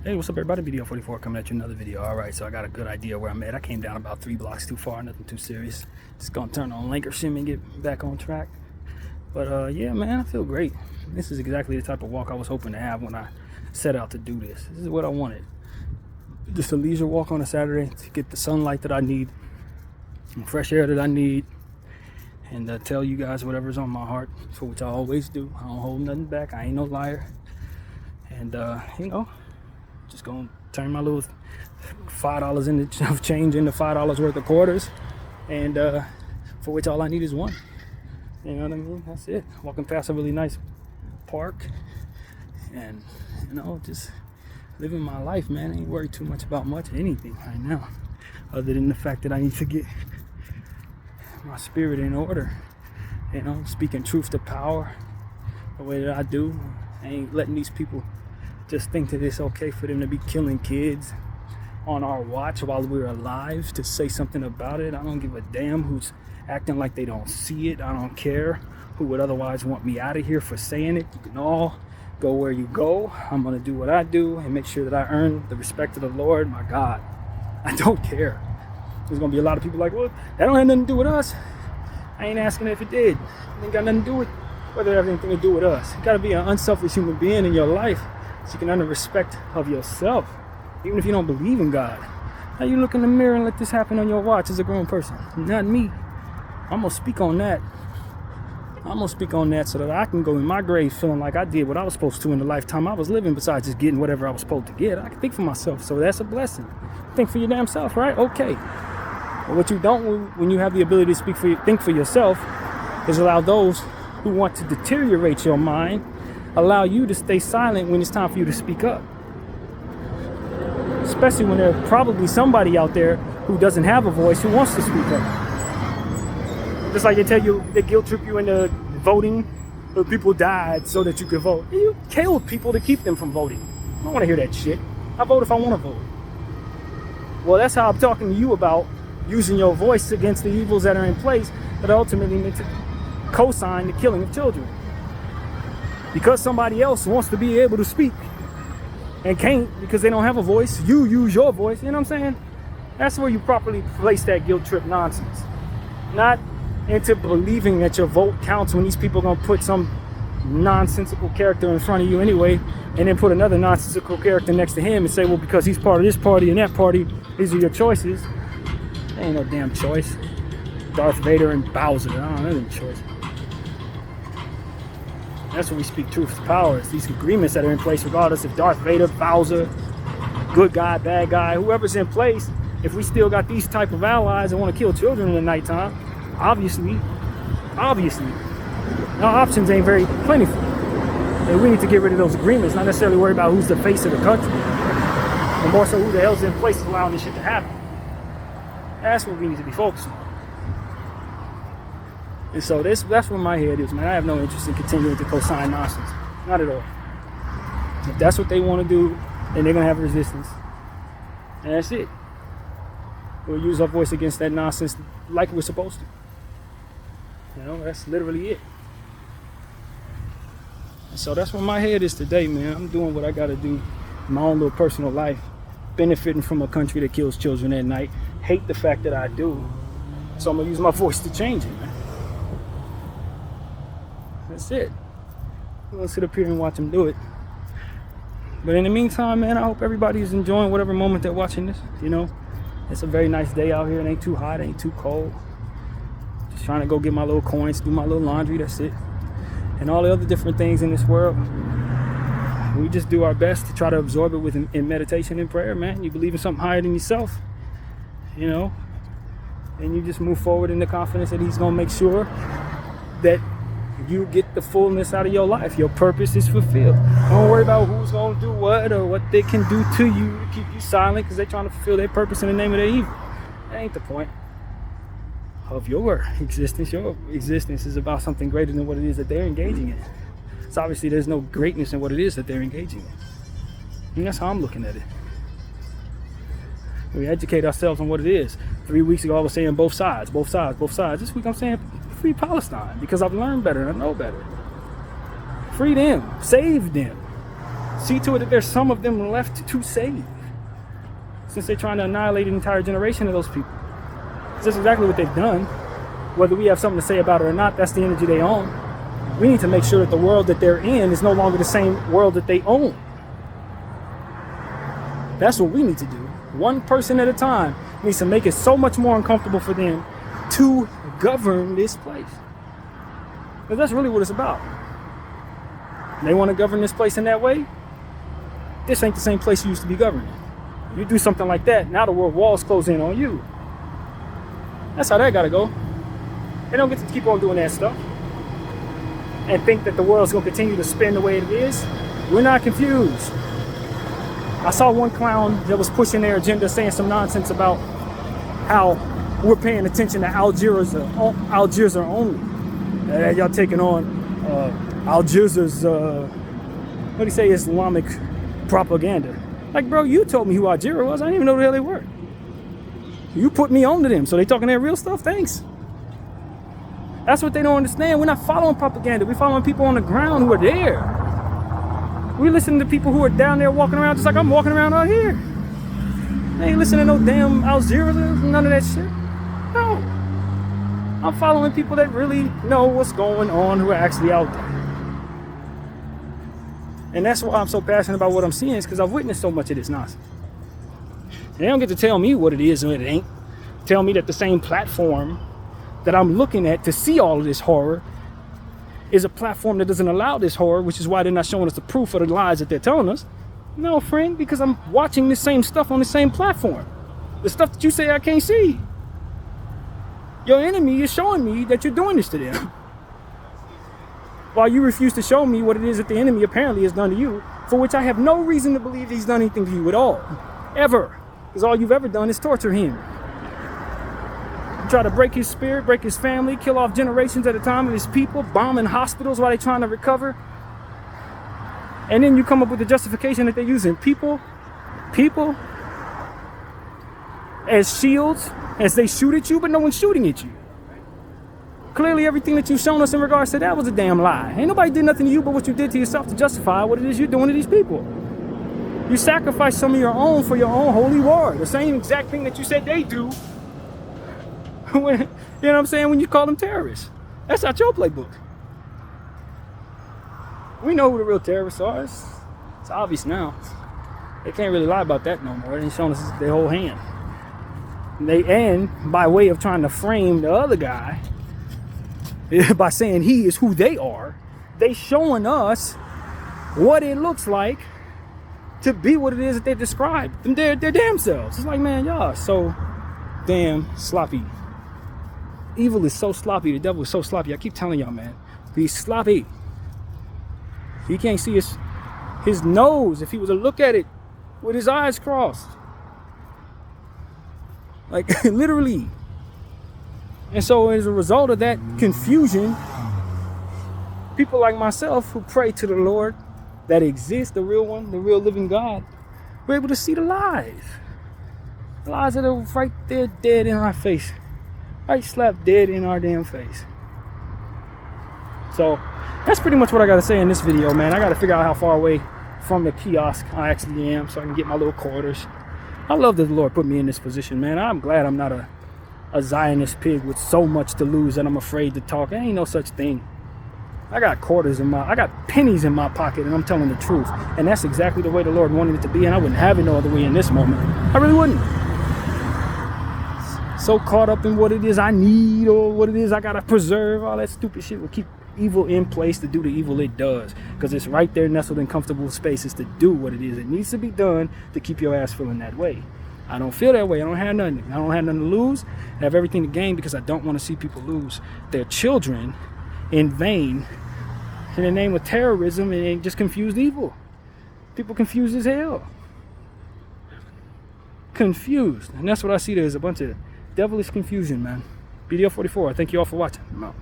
Hey, what's up everybody? BDF 44 coming at you another video. Alright, so I got a good idea where I'm at. I came down about 3 blocks too far, nothing too serious. Just gonna turn on Lancashire and get back on track. But yeah, man, I feel great. This is exactly the type of walk I was hoping to have when I set out to do this. This is what I wanted. Just a leisure walk on a Saturday to get the sunlight that I need, and fresh air that I need, and tell you guys whatever's on my heart, for which I always do. I don't hold nothing back. I ain't no liar. And you know, just gonna turn my little $5 into change into $5 worth of quarters, and for which all I need is one. You know what I mean? That's it. Walking past a really nice park, and you know, just living my life, man. I ain't worried too much about anything right now, other than the fact that I need to get my spirit in order. You know, speaking truth to power the way that I do. I ain't letting these people just think that it's okay for them to be killing kids on our watch while we're alive, to say something about it. I don't give a damn who's acting like they don't see it. I don't care who would otherwise want me out of here for saying it. You can all go where you go. I'm gonna do what I do and make sure that I earn the respect of the Lord, my God. I don't care. There's gonna be a lot of people like, well, that don't have nothing to do with us. I ain't asking if it did. It ain't got nothing to do with whether it has anything to do with us. You gotta be an unselfish human being in your life so you can earn the respect of yourself, even if you don't believe in God. How you look in the mirror and let this happen on your watch as a grown person? Not me. I'm gonna speak on that. I'm gonna speak on that so that I can go in my grave feeling like I did what I was supposed to in the lifetime I was living, besides just getting whatever I was supposed to get. I can think for myself, so that's a blessing. Think for your damn self, right? Okay. But what you don't, when you have the ability to think for yourself, is allow those who want to deteriorate your mind, allow you to stay silent when it's time for you to speak up. Especially when there's probably somebody out there who doesn't have a voice who wants to speak up. Just like they tell you, they guilt trip you into voting, but people died so that you could vote. You killed people to keep them from voting. I don't want to hear that shit. I vote if I want to vote. Well, that's how I'm talking to you about using your voice against the evils that are in place that ultimately meant to co-sign the killing of children. Because somebody else wants to be able to speak and can't because they don't have a voice, you use your voice. You know what I'm saying? That's where you properly place that guilt trip nonsense. Not into believing that your vote counts when these people are going to put some nonsensical character in front of you anyway, and then put another nonsensical character next to him and say, well, because he's part of this party and that party, these are your choices. There ain't no damn choice. Darth Vader and Bowser, I don't know, that's choice. That's when we speak truth to power. It's these agreements that are in place, regardless if Darth Vader, Bowser, good guy, bad guy, whoever's in place. If we still got these type of allies that want to kill children in the nighttime, obviously, our options ain't very plentiful. And we need to get rid of those agreements, not necessarily worry about who's the face of the country, but more so who the hell's in place allowing this shit to happen. That's what we need to be focused on. And so that's where my head is, man. I have no interest in continuing to co-sign nonsense. Not at all. If that's what they want to do, then they're going to have resistance. And that's it. We'll use our voice against that nonsense like we're supposed to. You know, that's literally it. And so that's where my head is today, man. I'm doing what I got to do in my own little personal life. Benefiting from a country that kills children at night. Hate the fact that I do. So I'm going to use my voice to change it, man. That's it. I'm going to sit up here and watch them do it. But in the meantime, man, I hope everybody is enjoying whatever moment they're watching this. You know, it's a very nice day out here. It ain't too hot, it ain't too cold. Just trying to go get my little coins, do my little laundry, that's it. And all the other different things in this world. We just do our best to try to absorb it in meditation and prayer, man. You believe in something higher than yourself, you know, and you just move forward in the confidence that he's going to make sure that you get the fullness out of your life. Your purpose is fulfilled. Don't worry about who's going to do what or what they can do to you to keep you silent because they're trying to fulfill their purpose in the name of their evil. That ain't the point of your existence. Your existence is about something greater than what it is that they're engaging in. So obviously there's no greatness in what it is that they're engaging in. And that's how I'm looking at it. We educate ourselves on what it is. 3 weeks ago I was saying both sides. This week I'm saying free Palestine because I've learned better and I know better. Free them, save them. See to it that there's some of them left to save. Since they're trying to annihilate an entire generation of those people. That's exactly what they've done. Whether we have something to say about it or not, that's the energy they own. We need to make sure that the world that they're in is no longer the same world that they own. That's what we need to do. One person at a time needs to make it so much more uncomfortable for them to govern this place. Because that's really what it's about. They want to govern this place in that way. This ain't the same place you used to be governing. You do something like that, now the world walls close in on you. That's how that gotta go. They don't get to keep on doing that stuff and think that the world's gonna continue to spin the way it is. We're not confused. I saw one clown that was pushing their agenda saying some nonsense about how we're paying attention to Algiers are only. Y'all taking on Algiers' what do you say, Islamic propaganda. Like, bro, you told me who Algeria was. I didn't even know who the hell they were. You put me on to them, so they talking that real stuff? Thanks. That's what they don't understand. We're not following propaganda. We're following people on the ground who are there. We listen to people who are down there walking around just like I'm walking around out here. They ain't listening to no damn Algeria, none of that shit. No. I'm following people that really know what's going on, who are actually out there. And that's why I'm so passionate about what I'm seeing, is because I've witnessed so much of this nonsense. They don't get to tell me what it is and what it ain't. Tell me that the same platform that I'm looking at to see all of this horror is a platform that doesn't allow this horror, which is why they're not showing us the proof of the lies that they're telling us. No, friend, because I'm watching the same stuff on the same platform. The stuff that you say I can't see. Your enemy is showing me that you're doing this to them. While you refuse to show me what it is that the enemy apparently has done to you, for which I have no reason to believe he's done anything to you at all. Ever. Because all you've ever done is torture him. You try to break his spirit, break his family, kill off generations at a time of his people, bombing hospitals while they're trying to recover. And then you come up with the justification that they're using people as shields as they shoot at you, but no one's shooting at you. Clearly everything that you've shown us in regards to that was a damn lie. Ain't nobody did nothing to you but what you did to yourself to justify what it is you're doing to these people. You sacrifice some of your own for your own holy war. The same exact thing that you said they do. When, you know what I'm saying? When you call them terrorists. That's not your playbook. We know who the real terrorists are. It's obvious now. They can't really lie about that no more. They ain't showing us their whole hand. And by way of trying to frame the other guy, by saying he is who they are, they showing us what it looks like to be what it is that they describe their damn selves. It's like, man, y'all are so damn sloppy. Evil is so sloppy. The devil is so sloppy. I keep telling y'all, man, he's sloppy. He can't see his nose if he was to look at it with his eyes crossed. Like, literally. And so as a result of that confusion, people like myself who pray to the Lord that exists, the real one, the real living God, we're able to see the lies. The lies that are right there dead in our face. Right slap dead in our damn face. So that's pretty much what I got to say in this video, man. I got to figure out how far away from the kiosk I actually am so I can get my little quarters. I love that the Lord put me in this position, man. I'm glad I'm not a Zionist pig with so much to lose that I'm afraid to talk. There ain't no such thing. I got I got pennies in my pocket, and I'm telling the truth. And that's exactly the way the Lord wanted it to be, and I wouldn't have it no other way in this moment. I really wouldn't. So caught up in what it is I need or what it is I gotta preserve, all that stupid shit will keep evil in place to do the evil it does, because it's right there nestled in comfortable spaces to do what it is it needs to be done to keep your ass feeling that way. I don't feel that way. I don't have nothing. I don't have nothing to lose. I have everything to gain, because I don't want to see people lose their children in vain in the name of terrorism and just confused evil. People confused as hell. Confused. And that's what I see there is a bunch of devilish confusion, man. BDF 44, I thank you all for watching. I'm out.